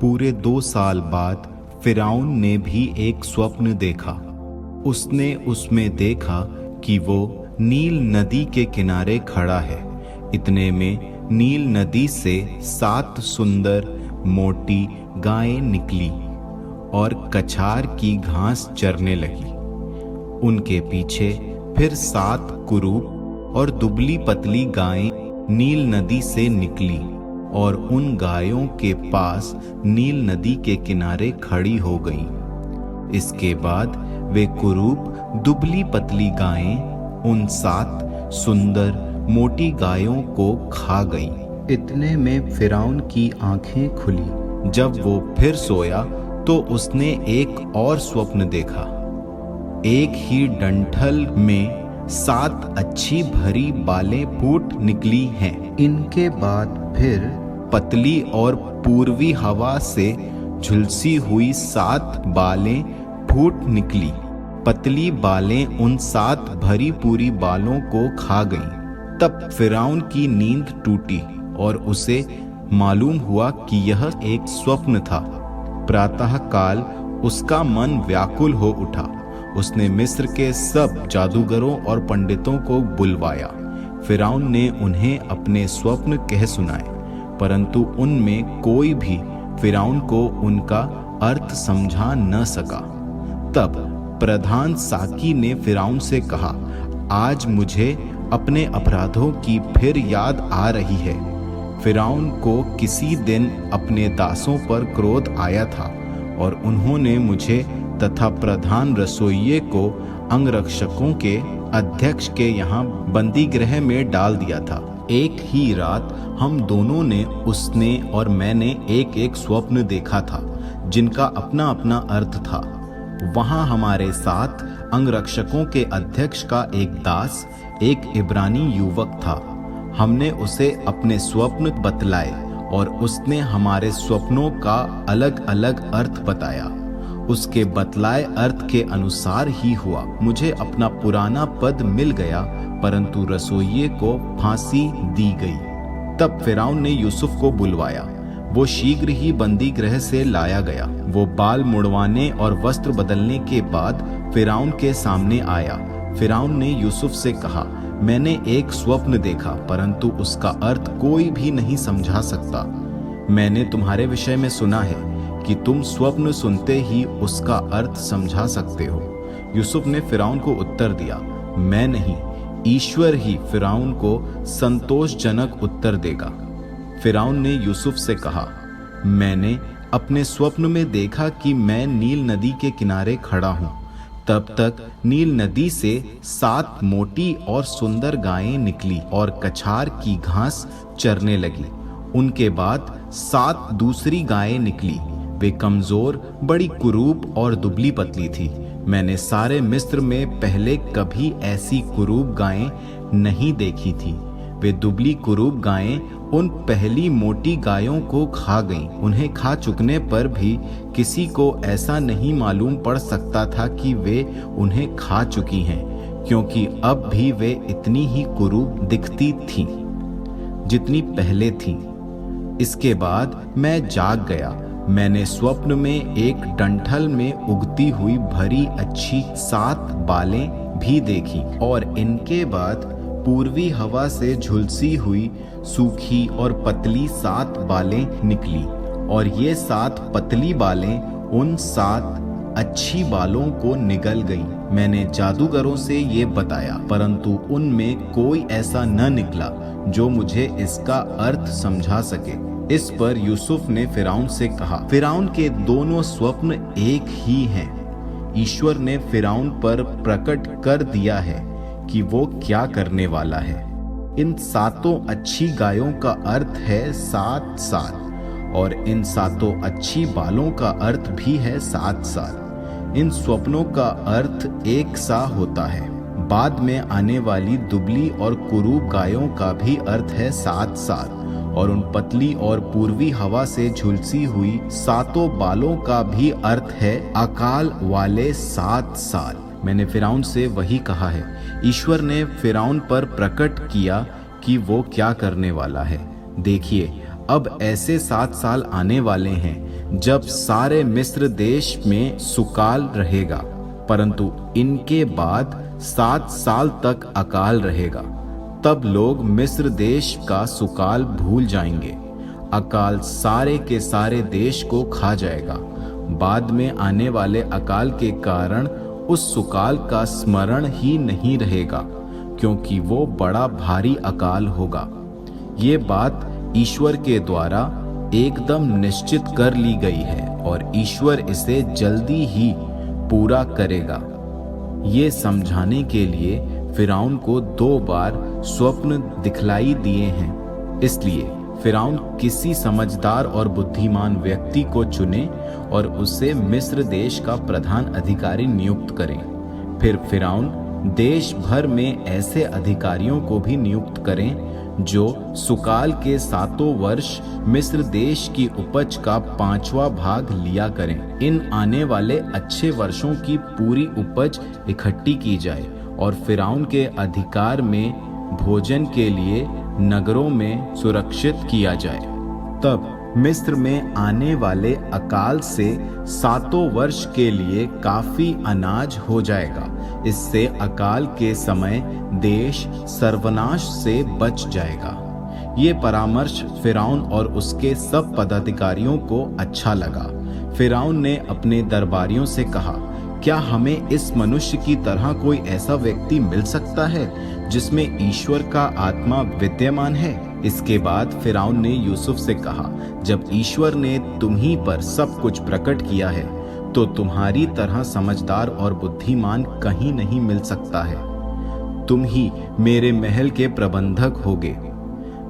पूरे 2 साल बाद फिरौन ने भी एक स्वप्न देखा। उसने उसमें देखा कि वो नील नदी के किनारे खड़ा है। इतने में नील नदी से 7 सुंदर मोटी गायें निकली और कछार की घास चरने लगी। उनके पीछे फिर 7 कुरूप और दुबली पतली गायें नील नदी से निकली और उन गायों के पास नील नदी के किनारे खड़ी हो गईं। इसके बाद वे कुरूप दुबली पतली गायें उन 7 सुंदर मोटी गायों को खा गईं। इतने में फिरौन की आंखें खुली। जब वो फिर सोया तो उसने एक और स्वप्न देखा। एक ही डंठल में 7 अच्छी भरी बालें फूट निकली हैं। इनके बाद फिर पतली और पूर्वी हवा से झुलसी हुई 7 बालें फूट निकली। पतली बालें उन 7 भरी पूरी बालों को खा गईं। तब फिरौन की नींद टूटी और उसे मालूम हुआ कि यह एक स्वप्न था। प्रातः काल उसका मन व्याकुल हो उठा। उसने मिस्र के सब जादूगरों और पंडितों को बुलवाया। फिरौन ने उन्हें अपने स्वप्न कह सुनाए, परंतु उनमें कोई भी फिरौन को उनका अर्थ समझा न सका। तब प्रधान साकी ने फिरौन से कहा, आज मुझे अपने अपराधों की फिर याद आ रही है। फिरौन को किसी दिन अपने दासों पर क्रोध आया था और उन्होंने मुझे तथा प्रधान रसोइये को अंगरक्षकों के अध्यक्ष के यहाँ बंदी गृह में डाल दिया था। एक ही रात हम दोनों ने, उसने और मैंने एक एक स्वप्न देखा था जिनका अपना अपना अर्थ था। वहां हमारे साथ अंगरक्षकों के अध्यक्ष का एक दास, एक इब्रानी युवक था। हमने उसे अपने स्वप्न बतलाए और उसने हमारे स्वप्नों का अलग अलग अर्थ बताया। उसके बतलाए अर्थ के अनुसार ही हुआ। मुझे अपना पुराना पद मिल गया, परंतु रसोइये को फांसी दी गई। तब फिरौन ने यूसुफ को बुलवाया। वो शीघ्र ही बंदी गृह से लाया गया। वो बाल मुड़वाने और वस्त्र बदलने के बाद फिरौन के सामने आया। फिरौन ने यूसुफ से कहा, मैंने एक स्वप्न देखा, परंतु उसका अर्थ कोई भी नहीं समझा सकता। मैंने तुम्हारे विषय में सुना है कि तुम स्वप्न सुनते ही उसका अर्थ समझा सकते हो। यूसुफ ने फिरौन को उत्तर दिया, मैं नहीं, ईश्वर ही फिरौन को संतोषजनक उत्तर देगा। फिरौन ने यूसुफ से कहा, मैंने अपने स्वप्न में देखा कि मैं नील नदी के किनारे खड़ा हूँ। तब तक नील नदी से 7 मोटी और सुंदर गायें निकली और कछार की घास चरने लगी। उनके बाद 7 दूसरी गायें निकली। वे कमजोर, बड़ी कुरूप और दुबली पतली थी। मैंने सारे मिस्र में पहले कभी ऐसी कुरूप गायें नहीं देखी थी। वे दुबली कुरूप गायें उन पहली मोटी गायों को खा गईं। उन्हें खा चुकने पर भी किसी को ऐसा नहीं मालूम पड़ सकता था कि वे उन्हें खा चुकी हैं, क्योंकि अब भी वे इतनी ही कुरूप दिखती थीं जितनी पहले थीं। इसके बाद मैं जाग गया। मैंने स्वप्न में एक डंठल में उगती हुई भरी अच्छी 7 बालें भी देखी और इनके बाद पूर्वी हवा से झुलसी हुई सूखी और पतली 7 बालें निकली और ये 7 पतली बालें उन 7 अच्छी बालों को निगल गईं। मैंने जादूगरों से ये बताया, परंतु उनमें कोई ऐसा न निकला जो मुझे इसका अर्थ समझा सके। इस पर यूसुफ ने फिरौन से कहा, फिरौन के दोनों स्वप्न एक ही हैं। ईश्वर ने फिरौन पर प्रकट कर दिया है कि वो क्या करने वाला है। इन 7 अच्छी गायों का अर्थ है 7 साल और इन 7 अच्छी बालों का अर्थ भी है 7 साल। इन स्वप्नों का अर्थ एक सा होता है। बाद में आने वाली दुबली और कुरूप गायों का भी अर्थ है 7 साल और उन पतली और पूर्वी हवा से झुलसी हुई 7 बालों का भी अर्थ है अकाल वाले 7 साल। मैंने फिरौन से वही कहा है। ईश्वर ने फिरौन पर प्रकट किया कि वो क्या करने वाला है। देखिए, अब ऐसे 7 साल आने वाले हैं जब सारे मिस्र देश में सुकाल रहेगा, परंतु इनके बाद 7 साल तक अकाल रहेगा। तब लोग मिस्र देश का सुकाल भूल जाएंगे। अकाल सारे के सारे देश को खा जाएगा। बाद में आने वाले अकाल के कारण उस सुकाल का स्मरण ही नहीं रहेगा, क्योंकि वो बड़ा भारी अकाल होगा। ये बात ईश्वर के द्वारा एकदम निश्चित कर ली गई है और ईश्वर इसे जल्दी ही पूरा करेगा। ये समझाने के लिए फिरौन को 2 बार स्वप्न दिखलाई दिए हैं। इसलिए फिरौन किसी समझदार और बुद्धिमान व्यक्ति को चुने और उसे मिस्र देश का प्रधान अधिकारी नियुक्त करें। फिर फिरौन देश भर में ऐसे अधिकारियों को भी नियुक्त करें जो सुकाल के 7 वर्ष मिस्र देश की उपज का 5वां भाग लिया करें। इन आने वाले अच्छे वर्षों की पूरी उपज इकट्ठी की जाए और फिरौन के अधिकार में भोजन के लिए नगरों में सुरक्षित किया जाए। तब मिस्र में आने वाले अकाल से 7 वर्ष के लिए काफी अनाज हो जाएगा। इससे अकाल के समय देश सर्वनाश से बच जाएगा। ये परामर्श फिरौन और उसके सब पदाधिकारियों को अच्छा लगा। फिरौन ने अपने दरबारियों से कहा, क्या हमें इस मनुष्य की तरह कोई ऐसा व्यक्ति मिल सकता है जिसमें ईश्वर का आत्मा विद्यमान है? इसके बाद फिरौन ने यूसुफ से कहा, जब ईश्वर ने तुम्ही पर सब कुछ प्रकट किया है तो तुम्हारी तरह समझदार और बुद्धिमान कहीं नहीं मिल सकता है। तुम ही मेरे महल के प्रबंधक होगे।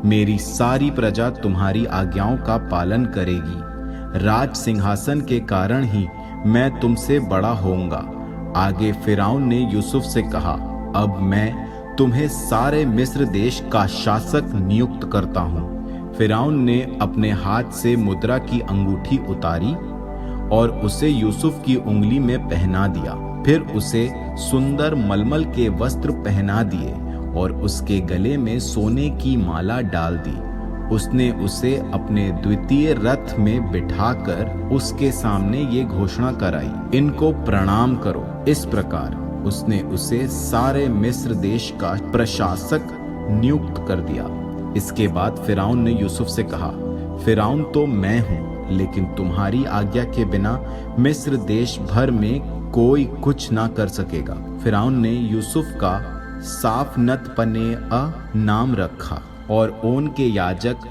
मेरी सारी प्रजा तुम्हारी आज्ञाओं का पालन करेगी। राज सिंहासन के कारण ही मैं तुमसे बड़ा होऊंगा। आगे फिरौन ने यूसुफ से कहा, अब मैं तुम्हें सारे मिस्र देश का शासक नियुक्त करता हूँ। फिरौन ने अपने हाथ से मुद्रा की अंगूठी उतारी और उसे यूसुफ की उंगली में पहना दिया। फिर उसे सुंदर मलमल के वस्त्र पहना दिए और उसके गले में सोने की माला डाल दी। उसने उसे अपने द्वितीय रथ में बिठाकर उसके सामने ये घोषणा कराई, इनको प्रणाम करो। इस प्रकार उसने उसे सारे मिस्र देश का प्रशासक नियुक्त कर दिया। इसके बाद फिरौन ने यूसुफ से कहा, फिरौन तो मैं हूँ, लेकिन तुम्हारी आज्ञा के बिना मिस्र देश भर में कोई कुछ ना कर सकेगा। फिरौन ने यूसुफ का साफनतपनेअ नाम रखा और ओन के याजक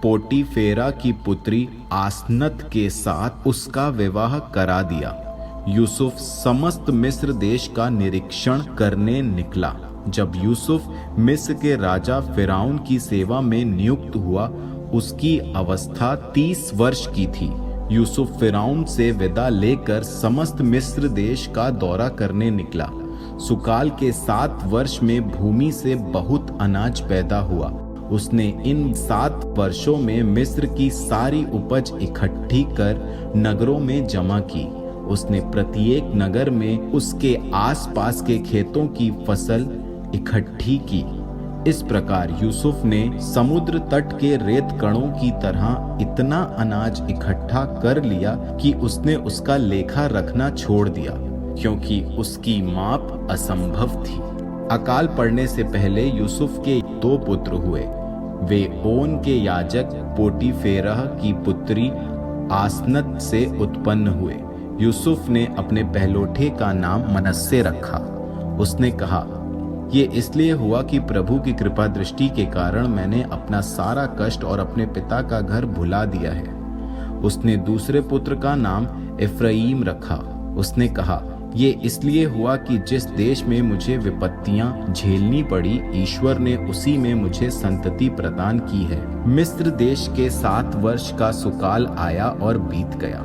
पोटीफेरा की पुत्री आसनत के साथ उसका विवाह करा दिया। यूसुफ समस्त मिस्र देश का निरीक्षण करने निकला। जब यूसुफ मिस्र के राजा फिरौन की सेवा में नियुक्त हुआ, उसकी अवस्था 30 वर्ष की थी। यूसुफ फिरौन से विदा लेकर समस्त मिस्र देश का दौरा करने निकला। सुकाल के 7 वर्ष में भूमि से बहुत अनाज पैदा हुआ। उसने इन 7 वर्षों में मिस्र की सारी उपज इकट्ठी कर नगरों में जमा की। उसने प्रत्येक नगर में उसके आसपास के खेतों की फसल इकट्ठी की। इस प्रकार यूसुफ ने समुद्र तट के रेत कणों की तरह इतना अनाज इकट्ठा कर लिया कि उसने उसका लेखा रखना छोड़ दिया, क्योंकि उसकी माप असंभव थी। अकाल पड़ने से पहले यूसुफ के 2 पुत्र हुए। वे ओन के याजक पोटीफेरह की पुत्री आसनत से उत्पन्न हुए। यूसुफ ने अपने पहलोठे का नाम मनस्से रखा। उसने कहा, ये इसलिए हुआ कि प्रभु की कृपा दृष्टि के कारण मैंने अपना सारा कष्ट और अपने पिता का घर भुला दिया है। उसने दूसरे पुत्र का नाम इफ्राइम रखा। उसने कहा, ये इसलिए हुआ कि जिस देश में मुझे विपत्तियां झेलनी पड़ी, ईश्वर ने उसी में मुझे संतति प्रदान की है। मिस्र देश के 7 वर्ष का सुकाल आया और बीत गया।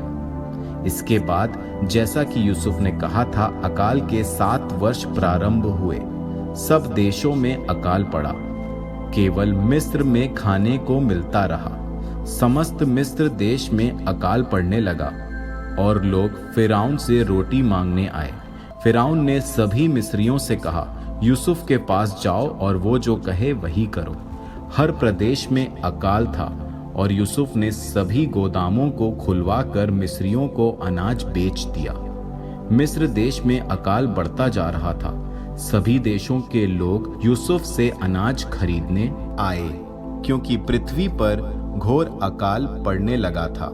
इसके बाद जैसा कि यूसुफ ने कहा था, अकाल के 7 वर्ष प्रारंभ हुए। सब देशों में अकाल पड़ा, केवल मिस्र में खाने को मिलता रहा। समस्त मिस्र देश में अकाल पड़ने लगा और लोग फिरौन से रोटी मांगने आए। फिरौन ने सभी मिस्रियों से कहा, यूसुफ के पास जाओ और वो जो कहे वही करो। हर प्रदेश में अकाल था और यूसुफ ने सभी गोदामों को खुलवाकर मिस्रियों को अनाज बेच दिया। मिस्र देश में अकाल बढ़ता जा रहा था। सभी देशों के लोग यूसुफ से अनाज खरीदने आए, क्योंकि पृथ्वी पर घोर अकाल पड़ने लगा था।